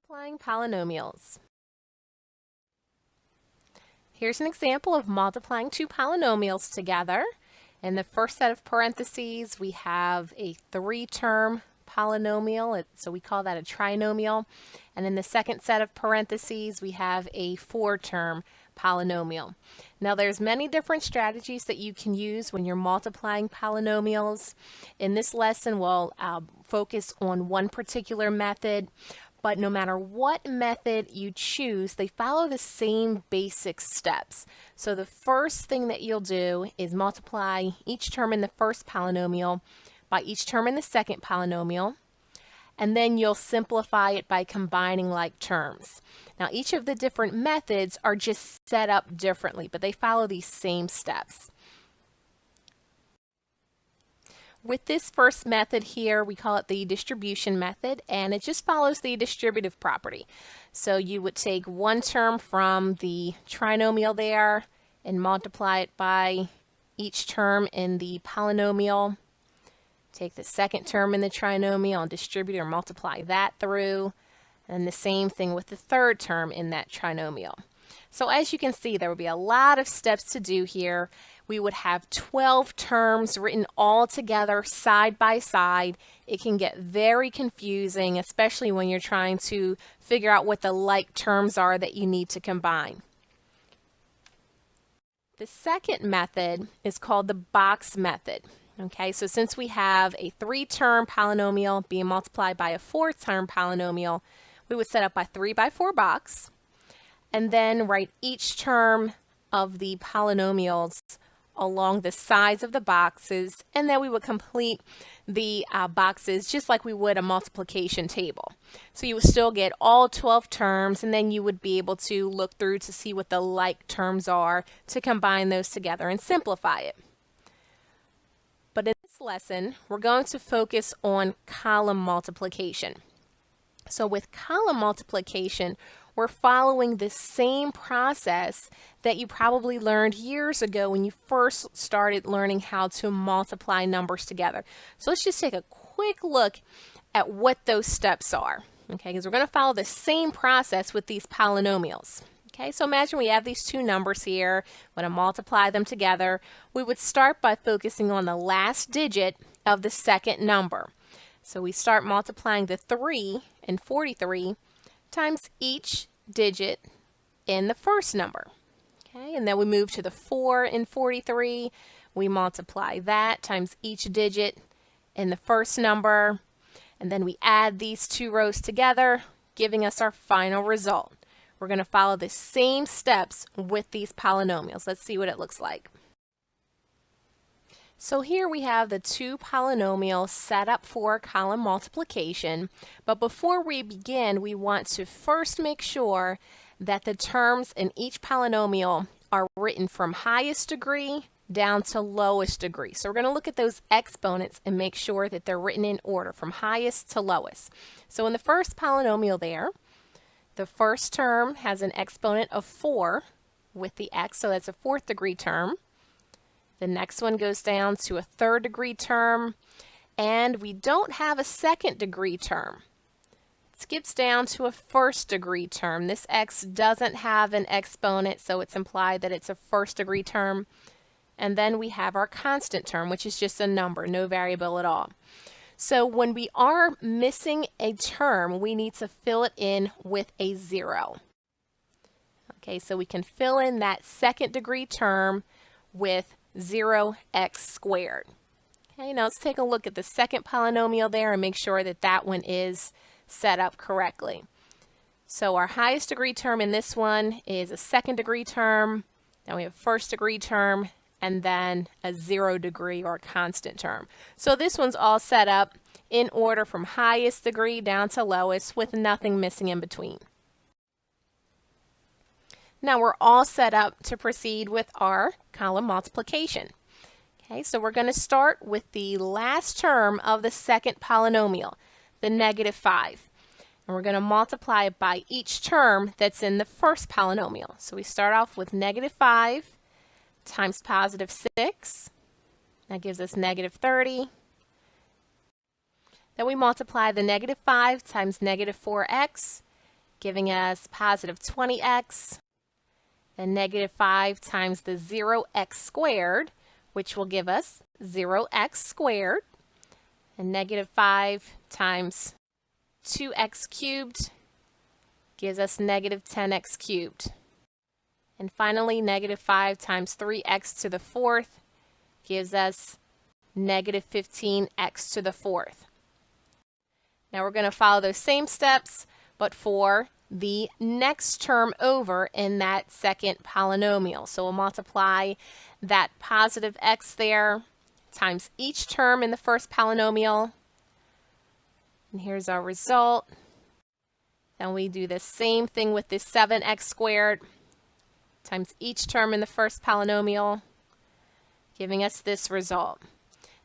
Multiplying polynomials. Here's an example of multiplying two polynomials together. In the first set of parentheses, we have a three-term polynomial, so we call that a trinomial. And in the second set of parentheses, we have a four-term polynomial. Now there's many different strategies that you can use when you're multiplying polynomials. In this lesson, we'll focus on one particular method. But no matter what method you choose, they follow the same basic steps. So the first thing that you'll do is multiply each term in the first polynomial by each term in the second polynomial, and then you'll simplify it by combining like terms. Now each of the different methods are just set up differently, but they follow these same steps. With this first method here, we call it the distribution method, and it just follows the distributive property. So you would take one term from the trinomial there and multiply it by each term in the polynomial. Take the second term in the trinomial and distribute or multiply that through. And the same thing with the third term in that trinomial. So as you can see, there will be a lot of steps to do here. We would have 12 terms written all together side by side. It can get very confusing, especially when you're trying to figure out what the like terms are that you need to combine. The second method is called the box method. Okay, so since we have a three-term polynomial being multiplied by a four-term polynomial, we would set up a 3x4 box and then write each term of the polynomials along the sides of the boxes, and then we would complete the boxes just like we would a multiplication table. So you would still get all 12 terms, and then you would be able to look through to see what the like terms are to combine those together and simplify it. But in this lesson, we're going to focus on column multiplication. So with column multiplication, we're following the same process that you probably learned years ago when you first started learning how to multiply numbers together. So let's just take a quick look at what those steps are, okay? Because we're going to follow the same process with these polynomials. Okay, so imagine we have these two numbers here. We're going to multiply them together. We would start by focusing on the last digit of the second number. So we start multiplying the 3 and 43 times each digit in the first number. Okay, and then we move to the 4 and 43. We multiply that times each digit in the first number. And then we add these two rows together, giving us our final result. We're going to follow the same steps with these polynomials. Let's see what it looks like. So here we have the two polynomials set up for column multiplication, but before we begin, we want to first make sure that the terms in each polynomial are written from highest degree down to lowest degree. So we're going to look at those exponents and make sure that they're written in order from highest to lowest. So in the first polynomial there, the first term has an exponent of 4 with the x, so that's a fourth degree term. The next one goes down to a third degree term, and we don't have a second degree term. It skips down to a first degree term. This x doesn't have an exponent, so it's implied that it's a first degree term. And then we have our constant term, which is just a number, no variable at all. So when we are missing a term, we need to fill it in with a 0. Okay, so we can fill in that second degree term with 0x squared. Okay, now let's take a look at the second polynomial there and make sure that that one is set up correctly. So our highest degree term in this one is a second degree term. Then we have first degree term, and then a 0 degree or constant term. So this one's all set up in order from highest degree down to lowest with nothing missing in between. Now we're all set up to proceed with our column multiplication. Okay, so we're going to start with the last term of the second polynomial, the -5. And we're going to multiply it by each term that's in the first polynomial. So we start off with -5 times +6. That gives us -30. Then we multiply the -5 times -4x, giving us positive 20x, and negative 5 times the 0x squared, which will give us 0x squared, and negative 5 times 2x cubed gives us negative 10x cubed. And finally, negative 5 times 3x to the fourth gives us negative 15x to the fourth. Now we're going to follow those same steps, but for the next term over in that second polynomial. So we'll multiply that positive x there times each term in the first polynomial. And here's our result. Then we do the same thing with this 7x squared times each term in the first polynomial, giving us this result.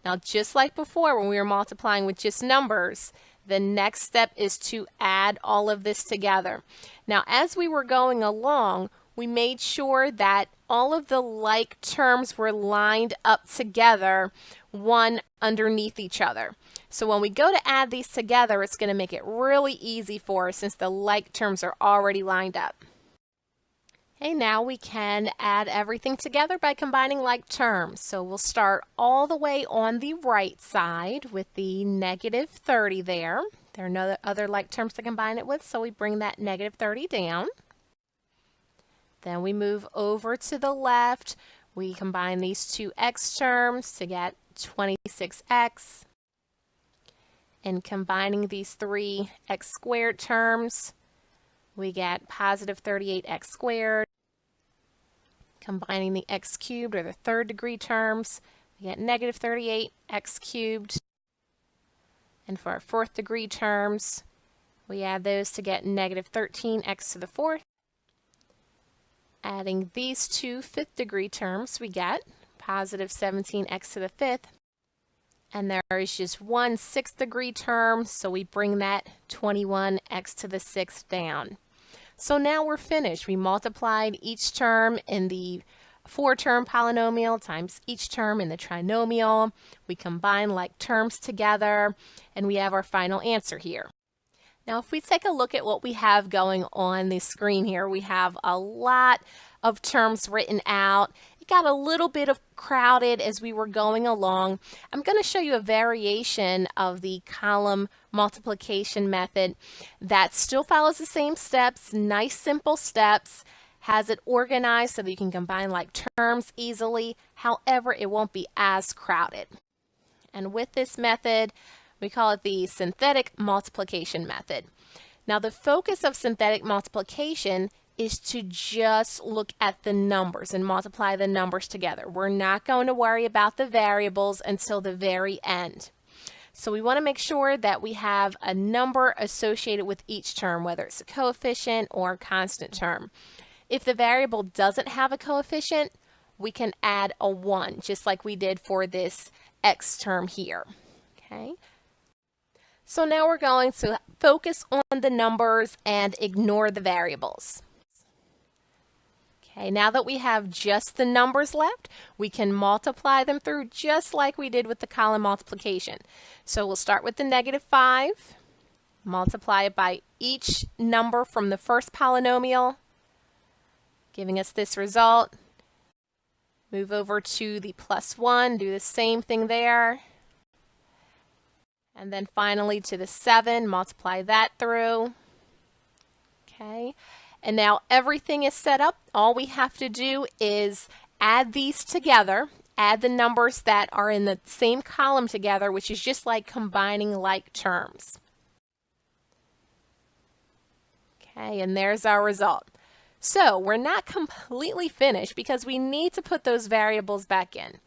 Now, just like before when we were multiplying with just numbers, the next step is to add all of this together. Now, as we were going along, we made sure that all of the like terms were lined up together, one underneath each other. So when we go to add these together, it's going to make it really easy for us since the like terms are already lined up. Okay, now we can add everything together by combining like terms. So we'll start all the way on the right side with the negative 30 there. There are no other like terms to combine it with, so we bring that negative 30 down. Then we move over to the left. We combine these two x terms to get 26x. And combining these three x squared terms, we get positive 38x squared. Combining the x cubed, or the third degree terms, we get negative 38x cubed. And for our fourth degree terms, we add those to get negative 13x to the fourth. Adding these two fifth degree terms, we get positive 17x to the fifth. And there is just one sixth degree term, so we bring that 21x to the sixth down. So now we're finished. We multiplied each term in the four-term polynomial times each term in the trinomial. We combine like terms together, and we have our final answer here. Now, if we take a look at what we have going on the screen here, we have a lot of terms written out. It got a little bit crowded as we were going along. I'm going to show you a variation of the column multiplication method that still follows the same steps, nice simple steps, has it organized so that you can combine like terms easily. However, it won't be as crowded. And with this method, we call it the synthetic multiplication method. Now, the focus of synthetic multiplication is to just look at the numbers and multiply the numbers together. We're not going to worry about the variables until the very end. So we want to make sure that we have a number associated with each term, whether it's a coefficient or a constant term. If the variable doesn't have a coefficient, we can add a 1, just like we did for this x term here. Okay. So now we're going to focus on the numbers and ignore the variables. Okay, now that we have just the numbers left, we can multiply them through just like we did with the column multiplication. So we'll start with the negative 5, multiply it by each number from the first polynomial, giving us this result. Move over to the plus 1, do the same thing there. And then finally to the 7, multiply that through. Okay, and now everything is set up. All we have to do is add these together, add the numbers that are in the same column together, which is just like combining like terms. Okay, and there's our result. So we're not completely finished because we need to put those variables back in.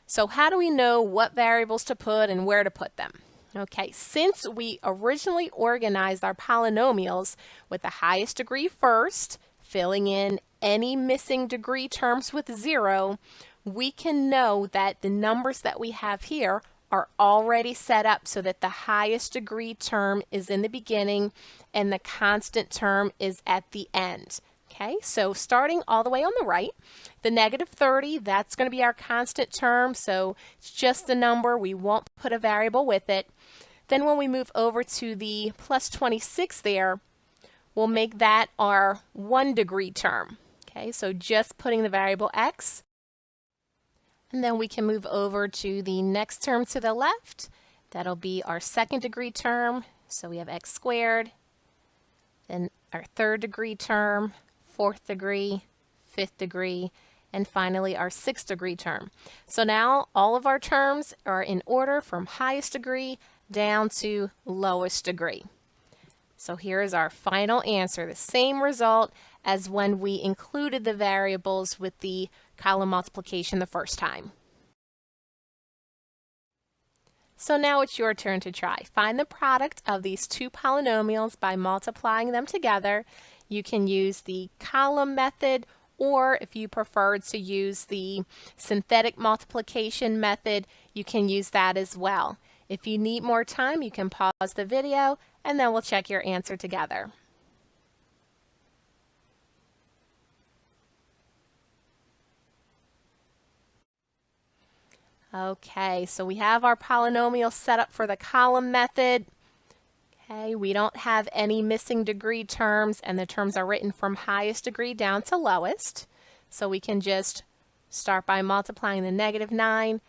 So how do we know what variables to put and where to put them? Okay, since we originally organized our polynomials with the highest degree first, filling in any missing degree terms with 0, we can know that the numbers that we have here are already set up so that the highest degree term is in the beginning and the constant term is at the end. Okay, so starting all the way on the right, the negative 30, that's going to be our constant term, so it's just a number. We won't put a variable with it. Then when we move over to the plus 26 there, we'll make that our 1 degree term. Okay, so just putting the variable x. And then we can move over to the next term to the left. That'll be our 2nd degree term. So we have x squared. Then our 3rd degree term, 4th degree, 5th degree, and finally our 6th degree term. So now all of our terms are in order from highest degree down to lowest degree. So here is our final answer, the same result as when we included the variables with the column multiplication the first time. So now it's your turn to try. Find the product of these two polynomials by multiplying them together. You can use the column method, or if you prefer to use the synthetic multiplication method, you can use that as well. If you need more time, you can pause the video and then we'll check your answer together. Okay, so we have our polynomial set up for the column method. Okay, we don't have any missing degree terms, and the terms are written from highest degree down to lowest. So we can just start by multiplying the -9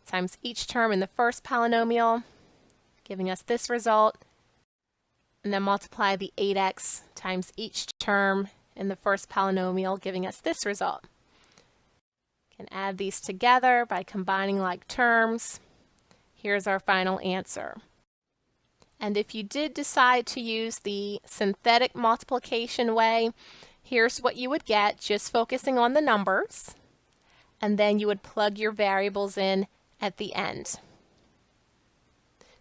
times each term in the first polynomial, giving us this result, and then multiply the 8x times each term in the first polynomial, giving us this result. Can add these together by combining like terms. Here's our final answer. And if you did decide to use the synthetic multiplication way, here's what you would get, just focusing on the numbers, and then you would plug your variables in at the end.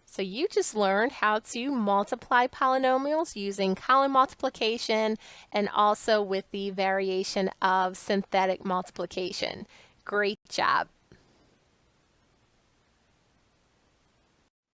So you just learned how to multiply polynomials using column multiplication and also with the variation of synthetic multiplication. Great job.